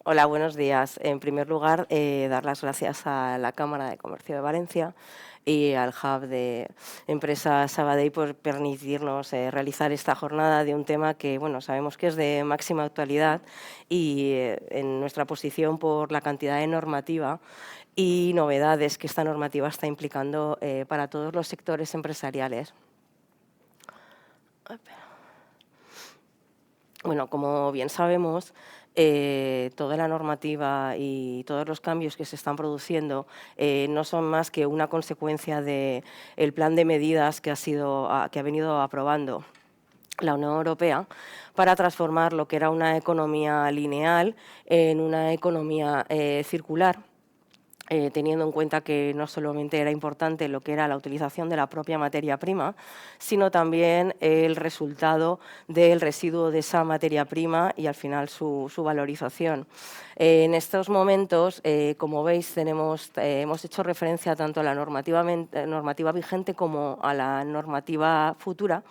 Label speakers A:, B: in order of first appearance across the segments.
A: Hola, buenos días. En primer lugar, dar las gracias a la Cámara de Comercio de Valencia y al Hub de Empresas Sabadell por permitirnos realizar esta jornada de un tema que, bueno, sabemos que es de máxima actualidad y en nuestra posición por la cantidad de normativa y novedades que esta normativa está implicando para todos los sectores empresariales. Bueno, como bien sabemos, toda la normativa y todos los cambios que se están produciendo no son más que una consecuencia del plan de medidas que ha venido aprobando la Unión Europea para transformar lo que era una economía lineal en una economía circular. Teniendo en cuenta que no solamente era importante lo que era la utilización de la propia materia prima, sino también el resultado del residuo de esa materia prima y al final su valorización. En estos momentos, como veis, hemos hecho referencia tanto a la normativa vigente como a la normativa futura,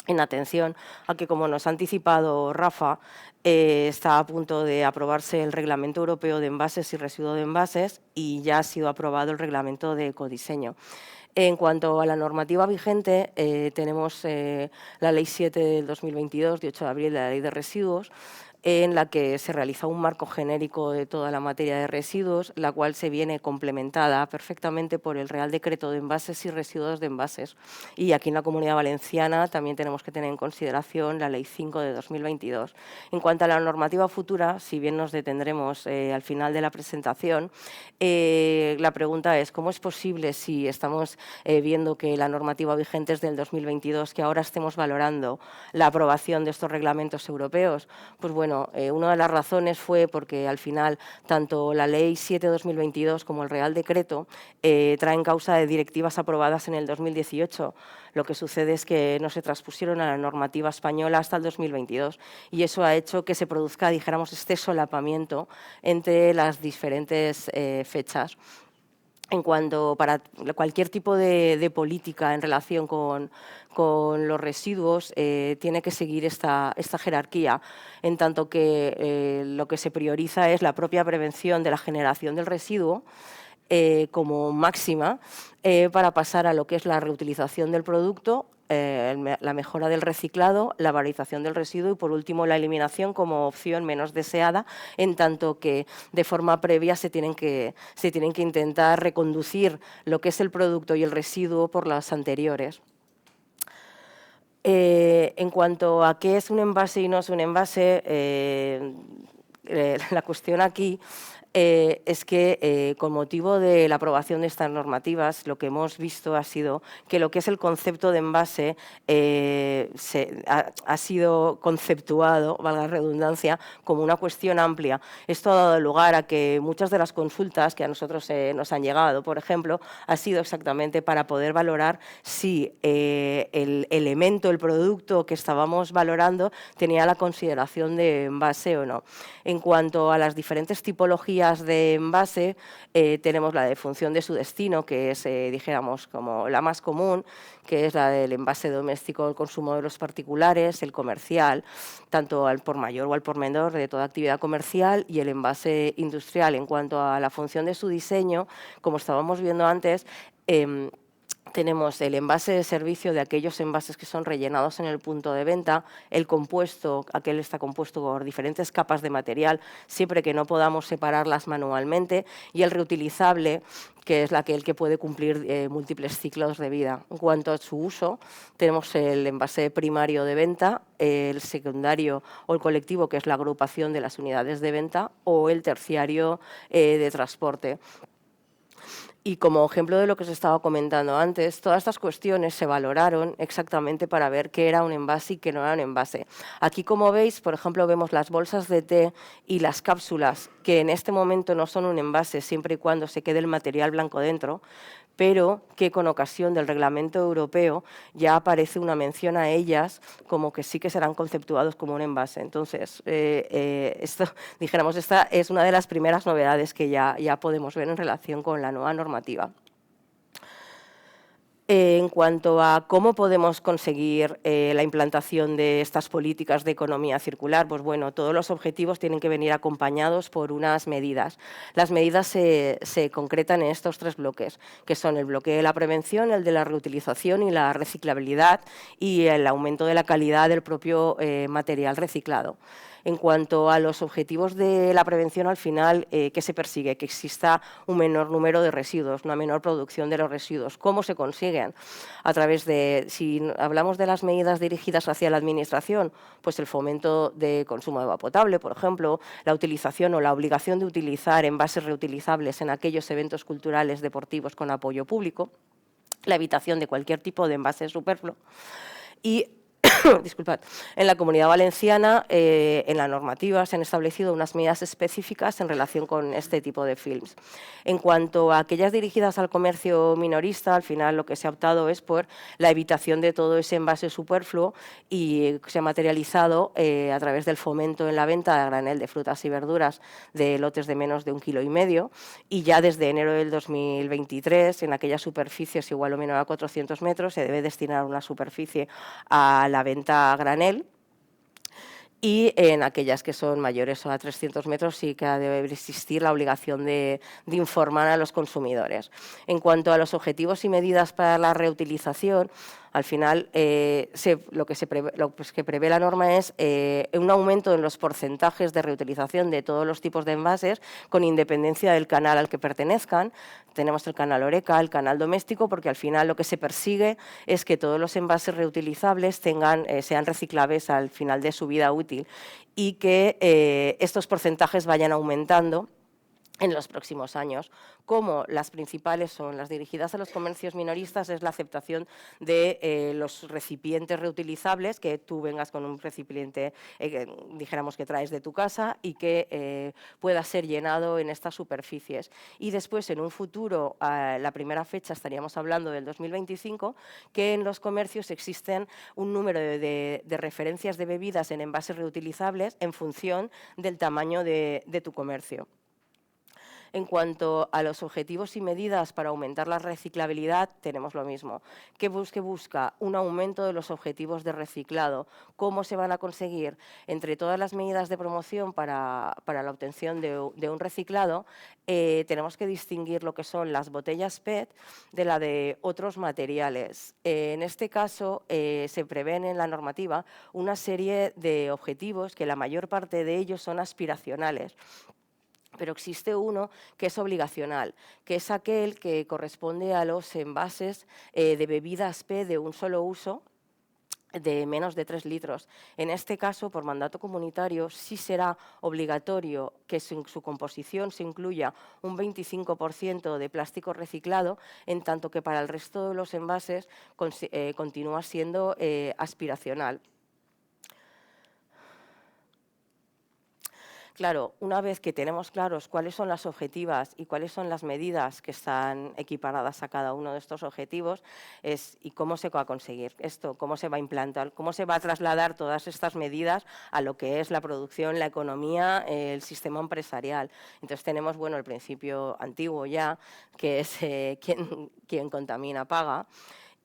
A: en atención a que, como nos ha anticipado Rafa, está a punto de aprobarse el Reglamento Europeo de Envases y Residuos de Envases y ya ha sido aprobado el Reglamento de Ecodiseño. En cuanto a la normativa vigente, tenemos la Ley 7 del 2022, de 8 de abril, de la Ley de Residuos, en la que se realiza un marco genérico de toda la materia de residuos, la cual se viene complementada perfectamente por el Real Decreto de Envases y Residuos de Envases. Y aquí en la Comunidad Valenciana también tenemos que tener en consideración la Ley 5 de 2022. En cuanto a la normativa futura, si bien nos detendremos al final de la presentación, la pregunta es ¿cómo es posible, si estamos viendo que la normativa vigente es del 2022, que ahora estemos valorando la aprobación de estos reglamentos europeos? Pues bueno, una de las razones fue porque al final tanto la Ley 7/2022 como el Real Decreto traen causa de directivas aprobadas en el 2018. Lo que sucede es que no se transpusieron a la normativa española hasta el 2022 y eso ha hecho que se produzca, dijéramos, este solapamiento entre las diferentes fechas. En cuanto para cualquier tipo de política en relación con los residuos, tiene que seguir esta jerarquía, en tanto que lo que se prioriza es la propia prevención de la generación del residuo como máxima para pasar a lo que es la reutilización del producto, la mejora del reciclado, la valorización del residuo y, por último, la eliminación como opción menos deseada, en tanto que de forma previa se tienen que intentar reconducir lo que es el producto y el residuo por las anteriores. En cuanto a qué es un envase y no es un envase, la cuestión aquí es que con motivo de la aprobación de estas normativas, lo que hemos visto ha sido que lo que es el concepto de envase ha sido conceptuado, valga la redundancia, como una cuestión amplia. Esto ha dado lugar a que muchas de las consultas que a nosotros nos han llegado, por ejemplo, ha sido exactamente para poder valorar si el elemento, el producto que estábamos valorando tenía la consideración de envase o no. En cuanto a las diferentes tipologías de envase, tenemos la de función de su destino, que es, dijéramos, como la más común, que es la del envase doméstico al consumo de los particulares, el comercial, tanto al por mayor o al por menor de toda actividad comercial, y el envase industrial. En cuanto a la función de su diseño, como estábamos viendo antes, tenemos el envase de servicio, de aquellos envases que son rellenados en el punto de venta, el compuesto, aquel está compuesto por diferentes capas de material, siempre que no podamos separarlas manualmente, y el reutilizable, que es aquel que puede cumplir múltiples ciclos de vida. En cuanto a su uso, tenemos el envase primario de venta, el secundario o el colectivo, que es la agrupación de las unidades de venta, o el terciario de transporte. Y como ejemplo de lo que os estaba comentando antes, todas estas cuestiones se valoraron exactamente para ver qué era un envase y qué no era un envase. Aquí, como veis, por ejemplo, vemos las bolsas de té y las cápsulas, que en este momento no son un envase siempre y cuando se quede el material blanco dentro, pero que con ocasión del Reglamento Europeo ya aparece una mención a ellas como que sí que serán conceptuados como un envase. Entonces, dijéramos, esta es una de las primeras novedades que ya podemos ver en relación con la nueva normativa. En cuanto a cómo podemos conseguir la implantación de estas políticas de economía circular, pues bueno, todos los objetivos tienen que venir acompañados por unas medidas. Las medidas se concretan en estos 3 bloques, que son el bloque de la prevención, el de la reutilización y la reciclabilidad, y el aumento de la calidad del propio material reciclado. En cuanto a los objetivos de la prevención, al final, ¿qué se persigue? Que exista un menor número de residuos, una menor producción de los residuos. ¿Cómo se consiguen? A través de, si hablamos de las medidas dirigidas hacia la Administración, pues el fomento de consumo de agua potable, por ejemplo, la utilización o la obligación de utilizar envases reutilizables en aquellos eventos culturales deportivos con apoyo público, la evitación de cualquier tipo de envase superfluo y disculpad, en la Comunidad Valenciana, en la normativa, se han establecido unas medidas específicas en relación con este tipo de films. En cuanto a aquellas dirigidas al comercio minorista, al final lo que se ha optado es por la evitación de todo ese envase superfluo y se ha materializado a través del fomento en la venta a granel de frutas y verduras de lotes de menos de 1,5 kilos, y ya desde enero del 2023, en aquellas superficies igual o menor a 400 metros, se debe destinar una superficie a la venta a granel, y en aquellas que son mayores a 300 metros sí que debe existir la obligación de informar a los consumidores. En cuanto a los objetivos y medidas para la reutilización, al final lo que prevé la norma es un aumento en los porcentajes de reutilización de todos los tipos de envases con independencia del canal al que pertenezcan. Tenemos el canal Horeca, el canal doméstico, porque al final lo que se persigue es que todos los envases reutilizables sean reciclables al final de su vida útil y que estos porcentajes vayan aumentando en los próximos años. Como las principales son las dirigidas a los comercios minoristas, es la aceptación de los recipientes reutilizables, que tú vengas con un recipiente, dijéramos que traes de tu casa y que pueda ser llenado en estas superficies. Y después, en un futuro, la primera fecha estaríamos hablando del 2025, que en los comercios existen un número de referencias de bebidas en envases reutilizables en función del tamaño de tu comercio. En cuanto a los objetivos y medidas para aumentar la reciclabilidad, tenemos lo mismo. ¿Qué busca? Un aumento de los objetivos de reciclado. ¿Cómo se van a conseguir? Entre todas las medidas de promoción para la obtención de un reciclado, tenemos que distinguir lo que son las botellas PET de la de otros materiales. En este caso, se prevén en la normativa una serie de objetivos que la mayor parte de ellos son aspiracionales. Pero existe uno que es obligacional, que es aquel que corresponde a los envases de bebidas PET de un solo uso de menos de 3 litros. En este caso, por mandato comunitario, sí será obligatorio que en su composición se incluya un 25% de plástico reciclado, en tanto que para el resto de los envases continúa siendo aspiracional. Claro, una vez que tenemos claros cuáles son las objetivas y cuáles son las medidas que están equiparadas a cada uno de estos objetivos, y cómo se va a conseguir esto, cómo se va a implantar, cómo se va a trasladar todas estas medidas a lo que es la producción, la economía, el sistema empresarial. Entonces tenemos, bueno, el principio antiguo ya, que es quien contamina paga,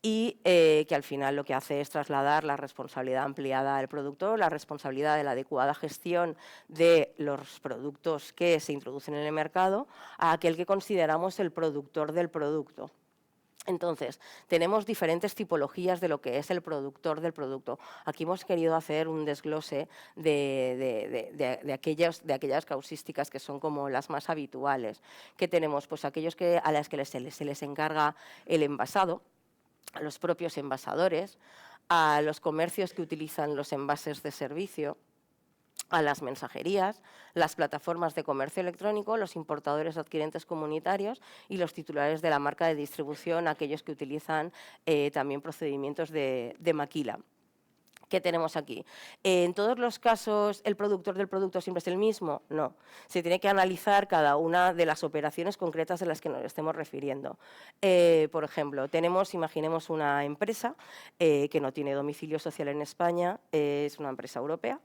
A: y que al final lo que hace es trasladar la responsabilidad ampliada al productor, la responsabilidad de la adecuada gestión de los productos que se introducen en el mercado a aquel que consideramos el productor del producto. Entonces, tenemos diferentes tipologías de lo que es el productor del producto. Aquí hemos querido hacer un desglose de aquellas causísticas que son como las más habituales. ¿Qué tenemos? Pues aquellos a las que se les encarga el envasado, a los propios envasadores, a los comercios que utilizan los envases de servicio, a las mensajerías, las plataformas de comercio electrónico, los importadores adquirentes comunitarios y los titulares de la marca de distribución, aquellos que utilizan también procedimientos de maquila. ¿Qué tenemos aquí? ¿En todos los casos el productor del producto siempre es el mismo? No. Se tiene que analizar cada una de las operaciones concretas de las que nos estemos refiriendo. Por ejemplo, imaginemos una empresa que no tiene domicilio social en España, es una empresa europea.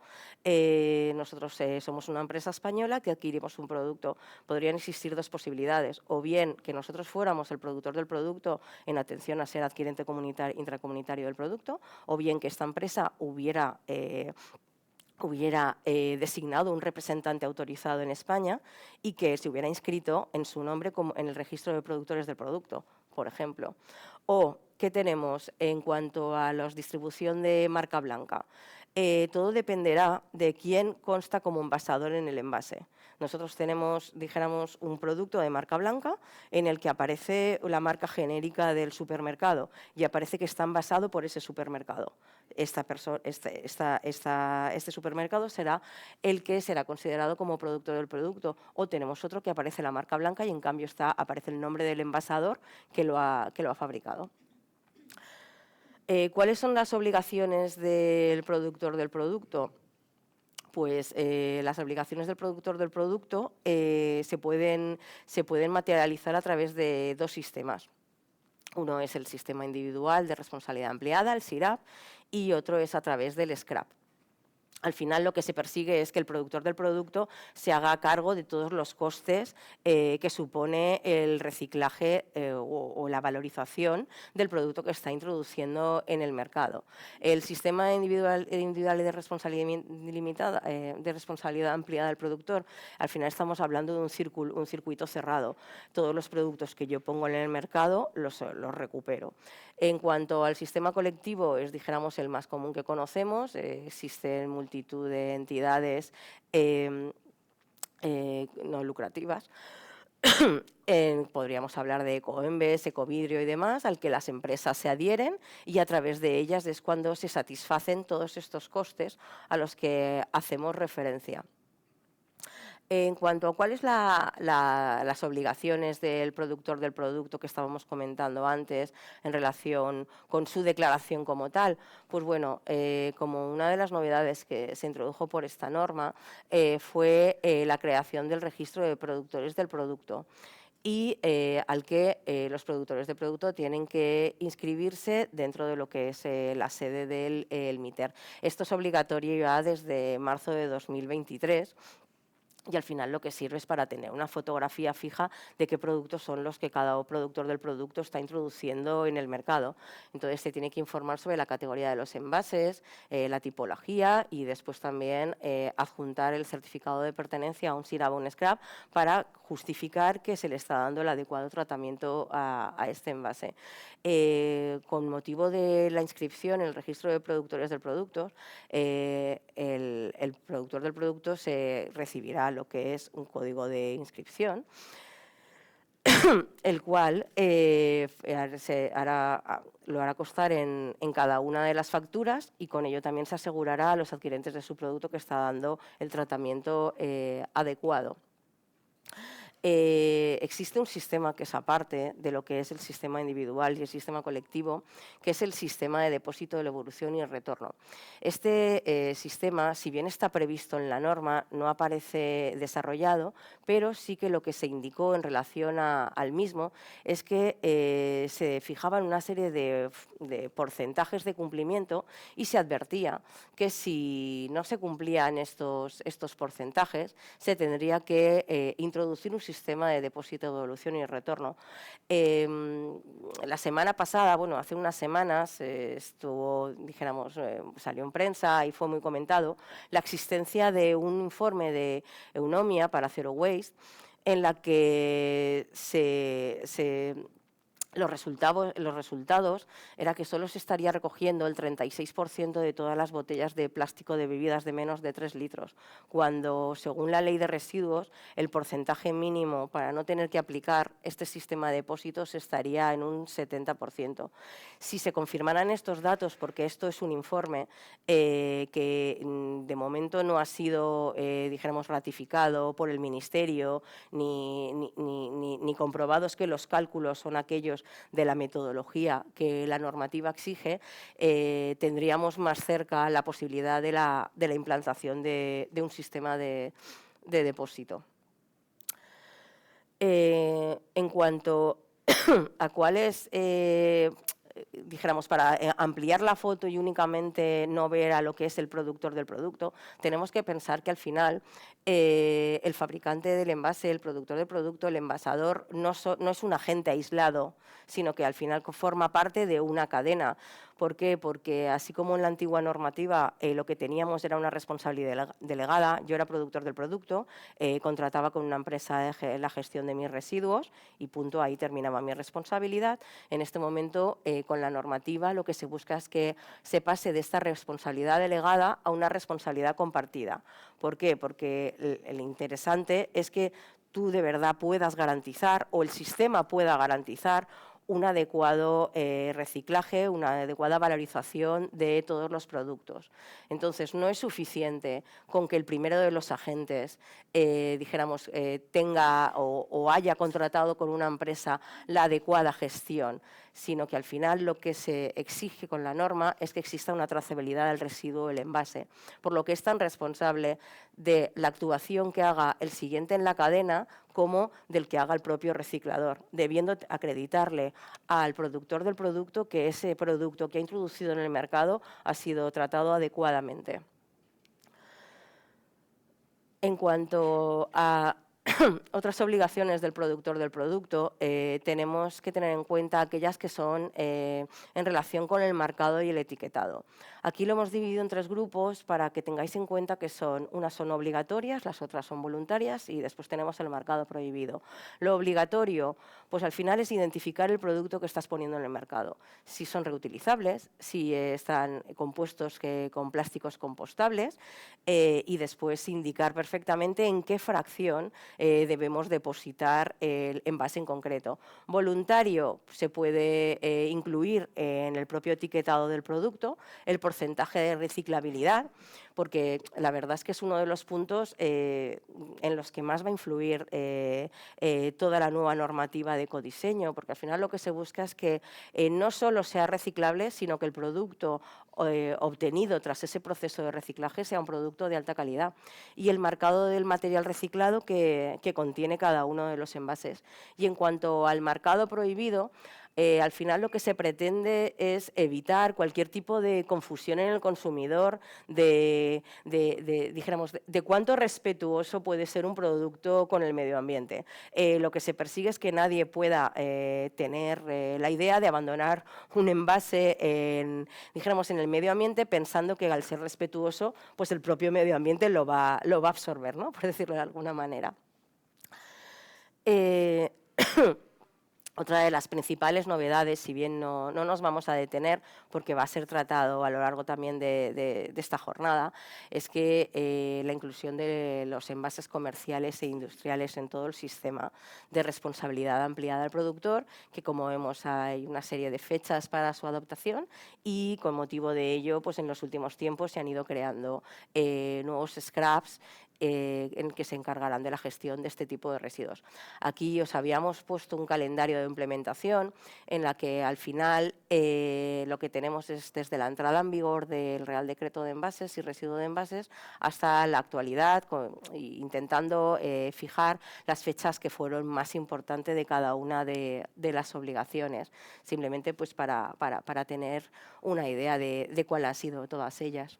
A: Nosotros somos una empresa española que adquirimos un producto. Podrían existir dos posibilidades, o bien que nosotros fuéramos el productor del producto en atención a ser adquirente intracomunitario del producto, o bien que esta empresa hubiera designado un representante autorizado en España y que se hubiera inscrito en su nombre como en el registro de productores del producto, por ejemplo. O, ¿qué tenemos en cuanto a la distribución de marca blanca? Todo dependerá de quién consta como envasador en el envase. Nosotros tenemos, dijéramos, un producto de marca blanca en el que aparece la marca genérica del supermercado y aparece que está envasado por ese supermercado. Este supermercado será el que será considerado como productor del producto. O tenemos otro que aparece la marca blanca y en cambio aparece el nombre del envasador que lo ha fabricado. ¿Cuáles son las obligaciones del productor del producto? Pues las obligaciones del productor del producto se pueden materializar a través de dos sistemas. Uno es el sistema individual de responsabilidad ampliada, el SIRAP, y otro es a través del SCRAP. Al final lo que se persigue es que el productor del producto se haga cargo de todos los costes que supone el reciclaje o la valorización del producto que está introduciendo en el mercado. El sistema individual de responsabilidad limitada, de responsabilidad ampliada del productor, al final estamos hablando de un circuito cerrado. Todos los productos que yo pongo en el mercado los recupero. En cuanto al sistema colectivo, dijéramos, el más común que conocemos. Existen multitud de entidades no lucrativas. Podríamos hablar de Ecoembes, Ecovidrio y demás, al que las empresas se adhieren y a través de ellas es cuando se satisfacen todos estos costes a los que hacemos referencia. En cuanto a cuáles las obligaciones del productor del producto que estábamos comentando antes en relación con su declaración como tal, pues bueno, como una de las novedades que se introdujo por esta norma fue la creación del registro de productores del producto y al que los productores de producto tienen que inscribirse dentro de lo que es la sede del MITER. Esto es obligatorio ya desde marzo de 2023. Y al final lo que sirve es para tener una fotografía fija de qué productos son los que cada productor del producto está introduciendo en el mercado. Entonces se tiene que informar sobre la categoría de los envases, la tipología y después también adjuntar el certificado de pertenencia a un SIRAP o un SCRAP para justificar que se le está dando el adecuado tratamiento a este envase. Con motivo de la inscripción en el registro de productores del producto, el productor del producto se recibirá lo que es un código de inscripción, el cual lo hará constar en cada una de las facturas y con ello también se asegurará a los adquirentes de su producto que está dando el tratamiento adecuado. Existe un sistema que es aparte de lo que es el sistema individual y el sistema colectivo, que es el sistema de depósito de la evolución y el retorno. Este sistema, si bien está previsto en la norma, no aparece desarrollado, pero sí que lo que se indicó en relación al mismo es que se fijaban una serie de porcentajes de cumplimiento y se advertía que si no se cumplían estos porcentajes, se tendría que introducir un sistema de depósito, devolución y retorno. La semana pasada, bueno, hace unas semanas, salió en prensa y fue muy comentado la existencia de un informe de Eunomia para Zero Waste en la que los resultados era que solo se estaría recogiendo el 36% de todas las botellas de plástico de bebidas de menos de 3 litros, cuando, según la ley de residuos, el porcentaje mínimo para no tener que aplicar este sistema de depósitos estaría en un 70%. Si se confirmaran estos datos, porque esto es un informe que de momento no ha sido, dijéramos, ratificado por el Ministerio, ni comprobados que los cálculos son aquellos de la metodología que la normativa exige, tendríamos más cerca la posibilidad de la implantación de un sistema de depósito. En cuanto a cuáles, dijéramos, para ampliar la foto y únicamente no ver a lo que es el productor del producto, tenemos que pensar que al final el fabricante del envase, el productor del producto, el envasador, no es un agente aislado, sino que al final forma parte de una cadena. ¿Por qué? Porque así como en la antigua normativa lo que teníamos era una responsabilidad delegada, yo era productor del producto, contrataba con una empresa la gestión de mis residuos y punto, ahí terminaba mi responsabilidad. En este momento, con la normativa, lo que se busca es que se pase de esta responsabilidad delegada a una responsabilidad compartida. ¿Por qué? Porque el interesante es que tú de verdad puedas garantizar o el sistema pueda garantizar un adecuado reciclaje, una adecuada valorización de todos los productos. Entonces, no es suficiente con que el primero de los agentes, dijéramos, tenga o haya contratado con una empresa la adecuada gestión, sino que al final lo que se exige con la norma es que exista una trazabilidad del residuo o el envase, por lo que es tan responsable de la actuación que haga el siguiente en la cadena como del que haga el propio reciclador, debiendo acreditarle al productor del producto que ese producto que ha introducido en el mercado ha sido tratado adecuadamente. En cuanto a otras obligaciones del productor del producto, tenemos que tener en cuenta aquellas que son en relación con el marcado y el etiquetado. Aquí lo hemos dividido en 3 grupos para que tengáis en cuenta que unas son obligatorias, las otras son voluntarias y después tenemos el marcado prohibido. Lo obligatorio, pues al final es identificar el producto que estás poniendo en el mercado. Si son reutilizables, si están compuestos con plásticos compostables y después indicar perfectamente en qué fracción debemos depositar el envase en concreto. Voluntario se puede incluir en el propio etiquetado del producto el porcentaje de reciclabilidad, porque la verdad es que es uno de los puntos en los que más va a influir toda la nueva normativa de ecodiseño, porque al final lo que se busca es que no solo sea reciclable, sino que el producto obtenido tras ese proceso de reciclaje sea un producto de alta calidad. Y el marcado del material reciclado que contiene cada uno de los envases. Y en cuanto al marcado prohibido, al final lo que se pretende es evitar cualquier tipo de confusión en el consumidor dijéramos, de cuánto respetuoso puede ser un producto con el medio ambiente. Lo que se persigue es que nadie pueda tener la idea de abandonar un envase dijéramos, en el medio ambiente pensando que al ser respetuoso, pues el propio medio ambiente lo va a absorber, ¿no? Por decirlo de alguna manera. Otra de las principales novedades, si bien no nos vamos a detener porque va a ser tratado a lo largo también de esta jornada, es que la inclusión de los envases comerciales e industriales en todo el sistema de responsabilidad ampliada al productor, que como vemos hay una serie de fechas para su adoptación y con motivo de ello, pues en los últimos tiempos se han ido creando nuevos scraps en que se encargarán de la gestión de este tipo de residuos. Aquí os habíamos puesto un calendario de implementación en la que al final lo que tenemos es desde la entrada en vigor del Real Decreto de Envases y Residuo de Envases hasta la actualidad, intentando fijar las fechas que fueron más importantes de cada una de las obligaciones, simplemente pues para tener una idea de cuál han sido todas ellas.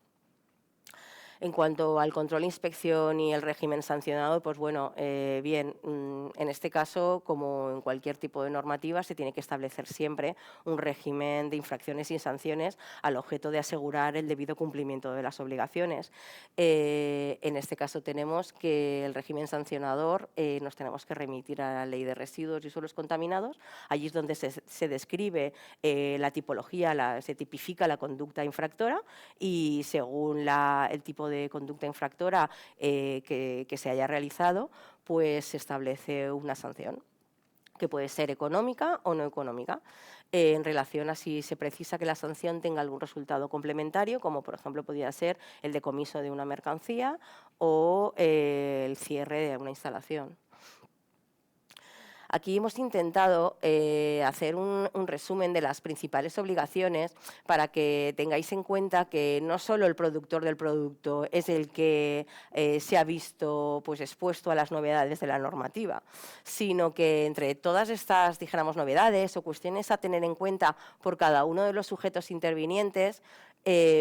A: En cuanto al control, inspección y el régimen sancionado, pues bueno, bien, en este caso, como en cualquier tipo de normativa, se tiene que establecer siempre un régimen de infracciones y sanciones al objeto de asegurar el debido cumplimiento de las obligaciones. En este caso tenemos que el régimen sancionador nos tenemos que remitir a la Ley de Residuos y Suelos Contaminados. Allí es donde se describe la tipología, se tipifica la conducta infractora y según el tipo de conducta infractora que se haya realizado, pues se establece una sanción que puede ser económica o no económica, en relación a si se precisa que la sanción tenga algún resultado complementario, como por ejemplo podría ser el decomiso de una mercancía o el cierre de una instalación. Aquí hemos intentado hacer un resumen de las principales obligaciones para que tengáis en cuenta que no solo el productor del producto es el que se ha visto pues, expuesto a las novedades de la normativa, sino que entre todas estas, dijéramos, novedades o cuestiones a tener en cuenta por cada uno de los sujetos intervinientes,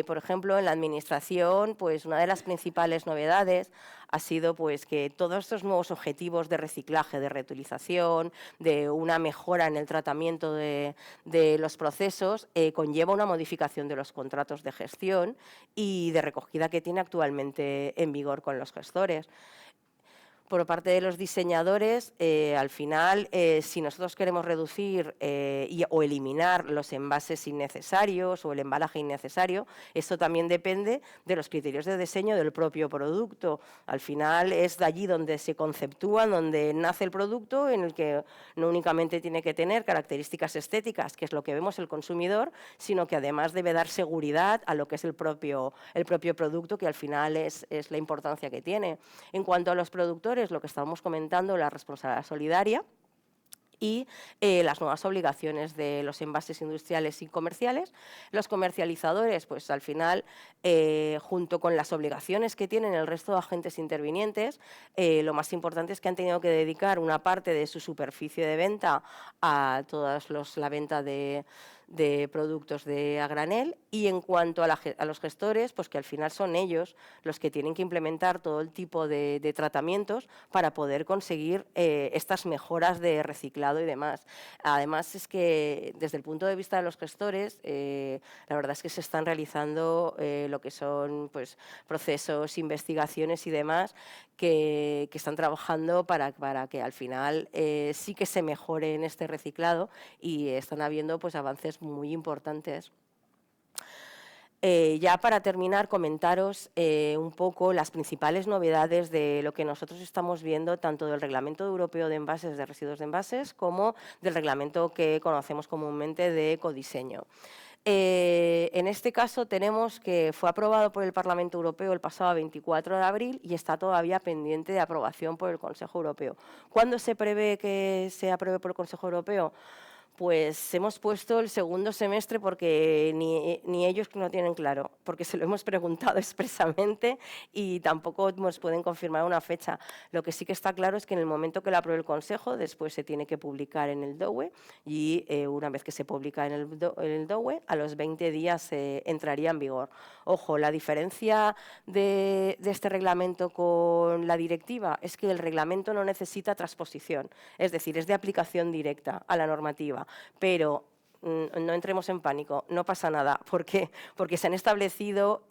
A: por ejemplo, en la Administración, pues una de las principales novedades ha sido pues, que todos estos nuevos objetivos de reciclaje, de reutilización, de una mejora en el tratamiento de los procesos, conlleva una modificación de los contratos de gestión y de recogida que tiene actualmente en vigor con los gestores. Por parte de los diseñadores, al final, si nosotros queremos reducir o eliminar los envases innecesarios o el embalaje innecesario, esto también depende de los criterios de diseño del propio producto. Al final es de allí donde se conceptúa, donde nace el producto, en el que no únicamente tiene que tener características estéticas, que es lo que vemos el consumidor, sino que además debe dar seguridad a lo que es el propio producto, que al final es la importancia que tiene. En cuanto a los productores, lo que estábamos comentando, la responsabilidad solidaria y las nuevas obligaciones de los envases industriales y comerciales. Los comercializadores, pues al final, junto con las obligaciones que tienen el resto de agentes intervinientes, lo más importante es que han tenido que dedicar una parte de su superficie de venta a toda la venta de productos a granel, y en cuanto a los gestores, pues que al final son ellos los que tienen que implementar todo el tipo de tratamientos para poder conseguir estas mejoras de reciclado y demás. Además, es que desde el punto de vista de los gestores, la verdad es que se están realizando lo que son pues, procesos, investigaciones y demás que están trabajando para que al final sí que se mejore en este reciclado, y están habiendo pues, avances muy importantes. Ya para terminar, comentaros un poco las principales novedades de lo que nosotros estamos viendo, tanto del Reglamento Europeo de Envases, de Residuos de Envases, como del reglamento que conocemos comúnmente de ecodiseño. En este caso tenemos que fue aprobado por el Parlamento Europeo el pasado 24 de abril y está todavía pendiente de aprobación por el Consejo Europeo. ¿Cuándo se prevé que se apruebe por el Consejo Europeo? Pues hemos puesto el segundo semestre porque ni ellos lo tienen claro, porque se lo hemos preguntado expresamente y tampoco nos pueden confirmar una fecha. Lo que sí que está claro es que en el momento que lo apruebe el Consejo, después se tiene que publicar en el DOE, y una vez que se publica en el DOE, a los 20 días entraría en vigor. Ojo, la diferencia de este reglamento con la directiva es que el reglamento no necesita transposición, es decir, es de aplicación directa a la normativa. Pero no entremos en pánico, no pasa nada. ¿Por qué? Porque se han establecido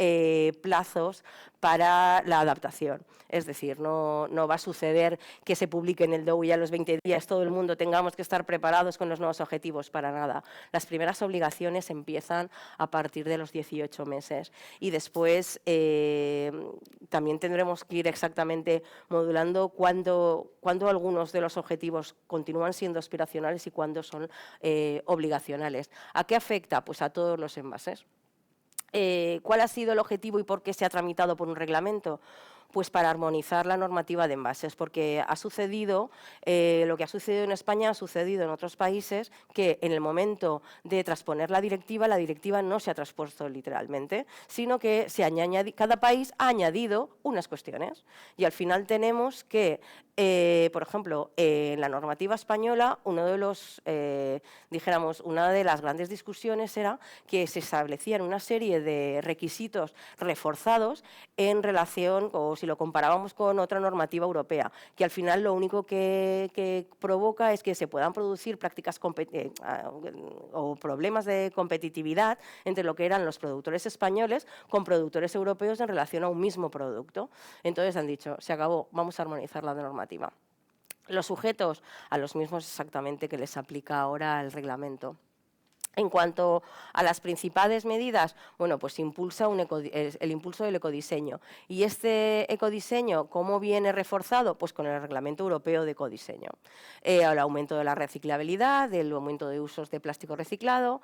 A: plazos para la adaptación. Es decir, no va a suceder que se publique en el DOE y a los 20 días todo el mundo tengamos que estar preparados con los nuevos objetivos, para nada. Las primeras obligaciones empiezan a partir de los 18 meses y después también tendremos que ir exactamente modulando cuándo algunos de los objetivos continúan siendo aspiracionales y cuándo son obligacionales. ¿A qué afecta? Pues a todos los envases. ¿Cuál ha sido el objetivo y por qué se ha tramitado por un reglamento? Pues para armonizar la normativa de envases, porque ha sucedido, lo que ha sucedido en España ha sucedido en otros países, que en el momento de transponer la directiva no se ha transpuesto literalmente, sino que cada país ha añadido unas cuestiones. Y al final tenemos que, por ejemplo, en la normativa española, una de las grandes discusiones era que se establecían una serie de requisitos reforzados en relación, o si lo comparábamos con otra normativa europea, que al final lo único que provoca es que se puedan producir prácticas o problemas de competitividad entre lo que eran los productores españoles con productores europeos en relación a un mismo producto. Entonces han dicho, se acabó, vamos a armonizar la normativa. Los sujetos a los mismos exactamente que les aplica ahora el reglamento. En cuanto a las principales medidas, bueno, pues impulsa el impulso del ecodiseño. Y este ecodiseño, ¿cómo viene reforzado? Pues con el Reglamento Europeo de Ecodiseño. El aumento de la reciclabilidad, el aumento de usos de plástico reciclado,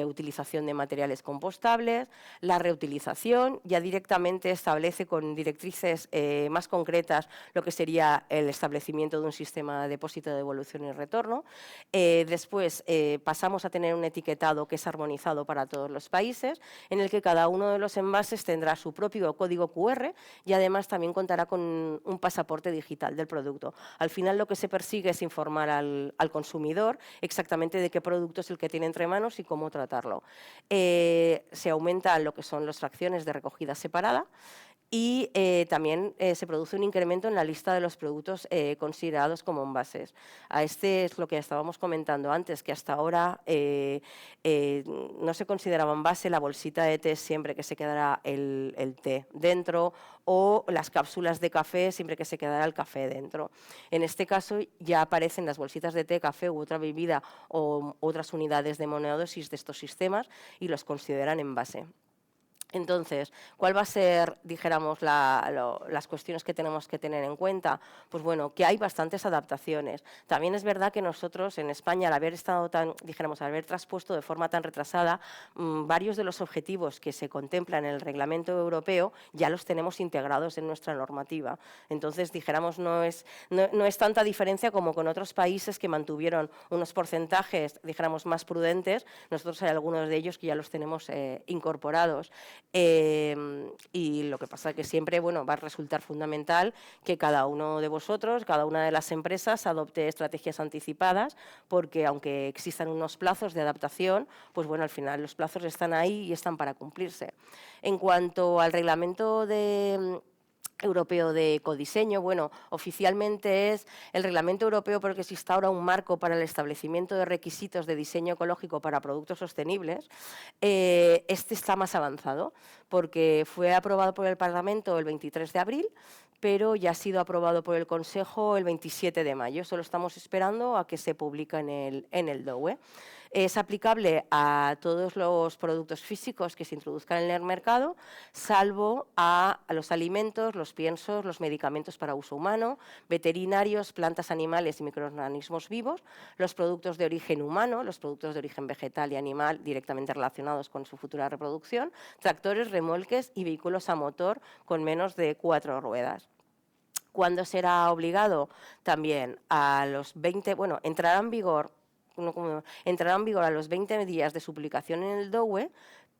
A: utilización de materiales compostables, la reutilización, ya directamente establece con directrices más concretas lo que sería el establecimiento de un sistema de depósito de devolución y retorno. Después pasamos a tener un etiquetado que es armonizado para todos los países, en el que cada uno de los envases tendrá su propio código QR y además también contará con un pasaporte digital del producto. Al final lo que se persigue es informar al consumidor exactamente de qué producto es el que tiene entre manos y cómo tratarlo. Se aumentan lo que son las fracciones de recogida separada, y también se produce un incremento en la lista de los productos considerados como envases. A este es lo que estábamos comentando antes, que hasta ahora no se consideraba envase la bolsita de té siempre que se quedara el té dentro, o las cápsulas de café siempre que se quedara el café dentro. En este caso ya aparecen las bolsitas de té, café u otra bebida o otras unidades de monodosis de estos sistemas y los consideran envase. Entonces, ¿cuál va a ser, dijéramos, las cuestiones que tenemos que tener en cuenta? Pues bueno, que hay bastantes adaptaciones. También es verdad que nosotros en España, al haber estado al haber traspuesto de forma tan retrasada, varios de los objetivos que se contemplan en el reglamento europeo ya los tenemos integrados en nuestra normativa. Entonces, dijéramos, no es tanta diferencia como con otros países que mantuvieron unos porcentajes, dijéramos, más prudentes. Nosotros hay algunos de ellos que ya los tenemos incorporados. Y lo que pasa es que siempre va a resultar fundamental que cada uno de vosotros, cada una de las empresas adopte estrategias anticipadas, porque aunque existan unos plazos de adaptación, pues bueno, al final los plazos están ahí y están para cumplirse. En cuanto al reglamento europeo de ecodiseño, bueno, oficialmente es el Reglamento Europeo porque se instaura un marco para el establecimiento de requisitos de diseño ecológico para productos sostenibles. Este está más avanzado porque fue aprobado por el Parlamento el 23 de abril, pero ya ha sido aprobado por el Consejo el 27 de mayo. Solo estamos esperando a que se publique en el DOE. Es aplicable a todos los productos físicos que se introduzcan en el mercado, salvo a los alimentos, los piensos, los medicamentos para uso humano, veterinarios, plantas, animales y microorganismos vivos, los productos de origen humano, los productos de origen vegetal y animal directamente relacionados con su futura reproducción, tractores, remolques y vehículos a motor con menos de 4 ruedas. ¿Cuándo será obligado? También a los 20, entrará en vigor a los 20 días de su publicación en el DOE,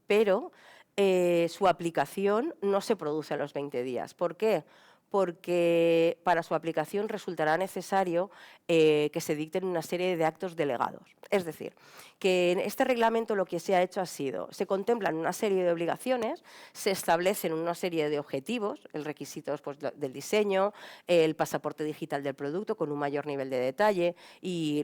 A: pero su aplicación no se produce a los 20 días. ¿Por qué? Porque para su aplicación resultará necesario que se dicten una serie de actos delegados. Es decir, que en este reglamento lo que se ha hecho ha sido, se contemplan una serie de obligaciones, se establecen una serie de objetivos, el requisitos del diseño, el pasaporte digital del producto con un mayor nivel de detalle y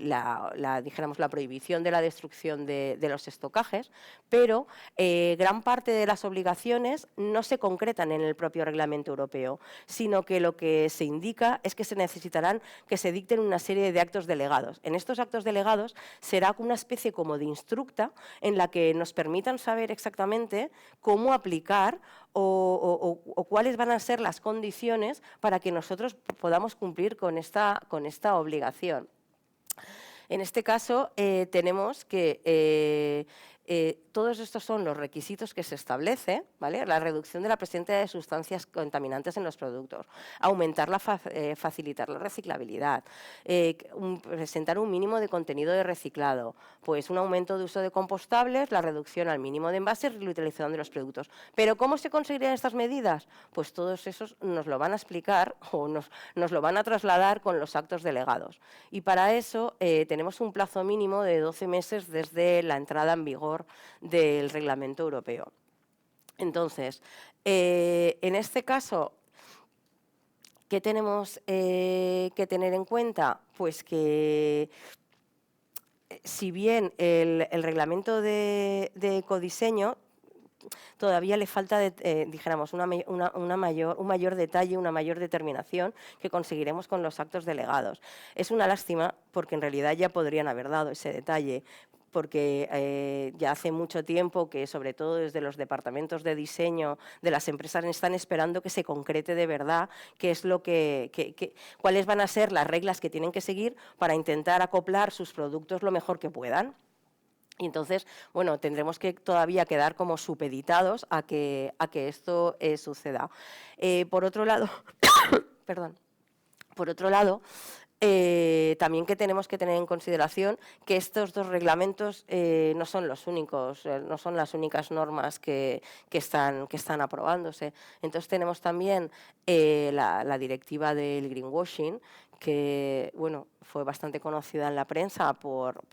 A: dijéramos, la prohibición de la destrucción de los estocajes, pero gran parte de las obligaciones no se concretan en el propio reglamento europeo, sino que lo que se indica es que se necesitarán que se dicten una serie de actos delegados. En estos actos delegados será una especie como de instructa en la que nos permitan saber exactamente cómo aplicar o cuáles van a ser las condiciones para que nosotros podamos cumplir con esta obligación. En este caso, tenemos que todos estos son los requisitos que se establece, ¿vale? La reducción de la presencia de sustancias contaminantes en los productos, facilitar la reciclabilidad, presentar un mínimo de contenido de reciclado, pues un aumento de uso de compostables, la reducción al mínimo de envases y la utilización de los productos. ¿Pero cómo se conseguirían estas medidas? Pues todos esos nos lo van a explicar o nos lo van a trasladar con los actos delegados. Y para eso tenemos un plazo mínimo de 12 meses desde la entrada en vigor del reglamento europeo. Entonces, en este caso, ¿qué tenemos que tener en cuenta? Pues que si bien el reglamento de ecodiseño todavía le falta, dijéramos, un mayor detalle, una mayor determinación que conseguiremos con los actos delegados. Es una lástima porque en realidad ya podrían haber dado ese detalle, porque ya hace mucho tiempo que, sobre todo desde los departamentos de diseño de las empresas, están esperando que se concrete de verdad qué es lo cuáles van a ser las reglas que tienen que seguir para intentar acoplar sus productos lo mejor que puedan. Y entonces, bueno, tendremos que todavía quedar como supeditados a que esto suceda. Por otro lado, perdón. Por otro lado, también que tenemos que tener en consideración que estos dos reglamentos no son los únicos, no son las únicas normas que están aprobándose. Entonces tenemos también la directiva del greenwashing, que bueno, fue bastante conocida en la prensa por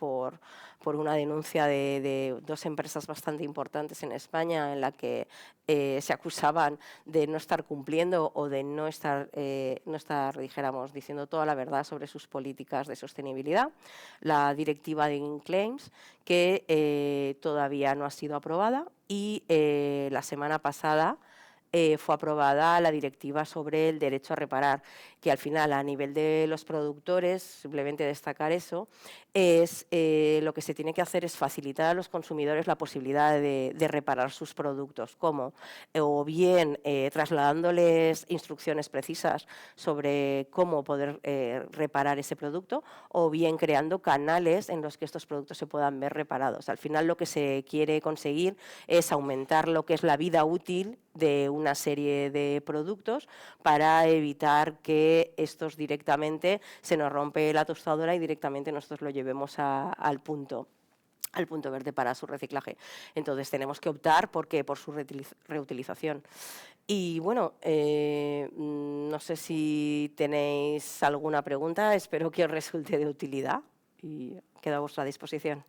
A: una denuncia de dos empresas bastante importantes en España en la que se acusaban de no estar cumpliendo o de no estar, dijéramos, diciendo toda la verdad sobre sus políticas de sostenibilidad. La directiva de Claims, que todavía no ha sido aprobada, y la semana pasada fue aprobada la directiva sobre el derecho a reparar, que al final, a nivel de los productores, simplemente destacar eso, es lo que se tiene que hacer es facilitar a los consumidores la posibilidad de reparar sus productos, como o bien trasladándoles instrucciones precisas sobre cómo poder reparar ese producto, o bien creando canales en los que estos productos se puedan ver reparados. Al final, lo que se quiere conseguir es aumentar lo que es la vida útil de una serie de productos para evitar que estos directamente se nos rompe la tostadora y directamente nosotros lo llevemos al punto verde para su reciclaje. Entonces tenemos que optar por su reutilización. Y bueno, no sé si tenéis alguna pregunta, espero que os resulte de utilidad y quedo a vuestra disposición.